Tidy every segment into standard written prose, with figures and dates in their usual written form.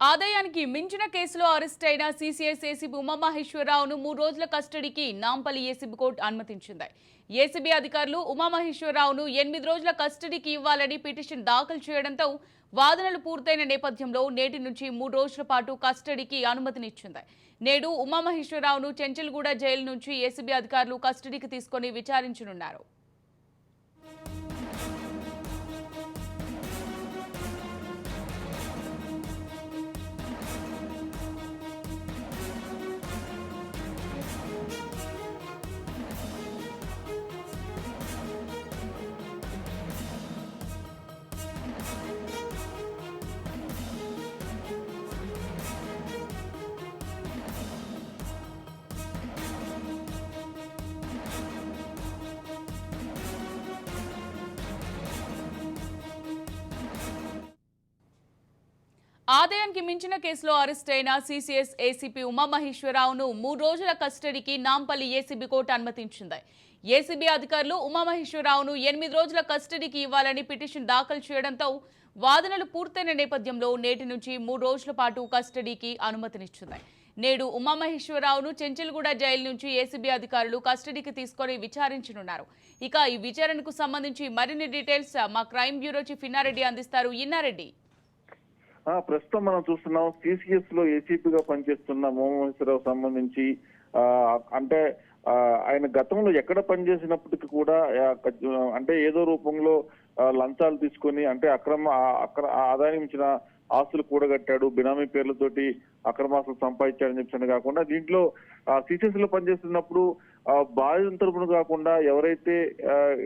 ఆదాయానికి మించిన కేసులో అరెస్ట్ అయిన సీసీఎస్ ఏసీబీ ఉమామహేశ్వరరావును 3 రోజుల కస్టడీకి నాంపల్లి ఏసీబీ కోర్టు అనుమతించింది. ఏసీబీ అధికారులు ఉమామహేశ్వరరావును 8 రోజుల కస్టడీకి ఇవ్వాలని పిటిషన్ దాఖలు చేయడంతో వాదనలు పూర్తయిన నేపథ్యంలో నేటి నుంచి 3 రోజుల పాటు కస్టడీకి అనుమతినిచ్చింది. నేడు ఉమామహేశ్వరరావును చెంచల్గూడ జైలు నుంచి ఏసీబీ అధికారులు కస్టడీకి తీసుకుని విచారించనున్నారు. ఆదాయానికి మించిన కేసులో అరెస్ట్ అయిన సీసీఎస్ ఏసీపీ ఉమామహేశ్వరరావును 3 రోజుల కస్టడీకి నాంపల్లి ఏసీబీ కోర్టు అనుమతించింది. ఏసీబీ అధికారులు ఉమామహేశ్వరరావును 8 రోజుల కస్టడీకి ఇవ్వాలని పిటిషన్ దాఖలు చేయడంతో వాదనలు పూర్తయిన నేపథ్యంలో నేటి నుంచి 3 రోజుల పాటు కస్టడీకి అనుమతినిచ్చింది. నేడు ఉమామహేశ్వరరావును చెంచల్గూడ జైలు నుంచి ఏసీబీ అధికారులు కస్టడీకి తీసుకొని విచారించనున్నారు. ఇక ఈ విచారణకు సంబంధించి మరిన్ని డీటెయిల్స్ మా క్రైమ్ బ్యూరో చీఫ్ ఇన్నారెడ్డి అందిస్తారు. ఇన్నారెడ్డి, ప్రస్తుతం మనం చూస్తున్నాం సిసిఎస్ లో ఏసీపీగా పనిచేస్తున్న ఉమామహేశ్వరరావు సంబంధించి అంటే ఆయన గతంలో ఎక్కడ పనిచేసినప్పటికీ కూడా అంటే ఏదో రూపంలో లంచాలు తీసుకొని అంటే అక్కడ ఆదాయం ఇచ్చిన ఆస్తులు కూడగట్టాడు, బినామీ పేర్లతోటి అక్రమాస్తులు సంపాదించాడని చెప్పి కాకుండా దీంట్లో సిసిఎస్ లో పనిచేస్తున్నప్పుడు బాధితుల తరపున కాకుండా ఎవరైతే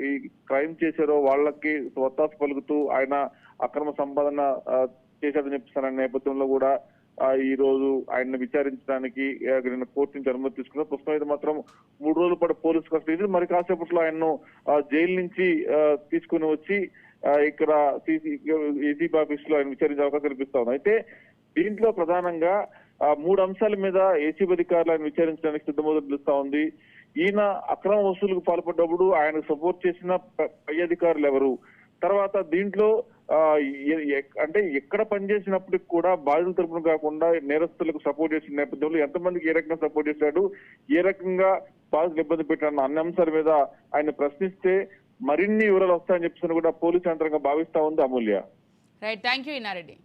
ఈ క్రైమ్ చేశారో వాళ్ళకి ఒత్తాసు పలుకుతూ ఆయన అక్రమ సంపాదన చేశాడని చెప్పిన నేపథ్యంలో కూడా ఈ రోజు ఆయన్ని విచారించడానికి కోర్టు నుంచి అనుమతి తీసుకున్నారు. ప్రస్తుతం అయితే మాత్రం 3 రోజుల పాటు పోలీసు కస్టడీ, మరి కాసేపట్లో ఆయన్ను జైలు నుంచి తీసుకుని వచ్చి ఇక్కడ ఏసీబీ ఆఫీస్ లో ఆయన విచారించే అవకాశం కల్పిస్తా ఉంది. అయితే దీంట్లో ప్రధానంగా 3 అంశాల మీద ఏసీబీ అధికారులు ఆయన విచారించడానికి సిద్ధమవుతూ తెలుస్తా ఉంది. ఈయన అక్రమ వసూలుకు పాల్పడ్డప్పుడు ఆయనకు సపోర్ట్ చేసిన పై అధికారులు ఎవరు, తర్వాత దీంట్లో అంటే ఎక్కడ పనిచేసినప్పటికి కూడా బాధితుల తరపున కాకుండా నేరస్తులకు సపోర్ట్ చేసిన నేపథ్యంలో ఎంతమందికి ఏ రకంగా సపోర్ట్ చేశాడు, ఏ రకంగా బాధితులు ఇబ్బంది పెట్టాడు అన్న అంశాల మీద ఆయన ప్రశ్నిస్తే మరిన్ని వివరాలు వస్తాయని చెప్పి కూడా పోలీసు యంత్రంగా భావిస్తా ఉంది. Amulya. Right, thank you Inna Reddy.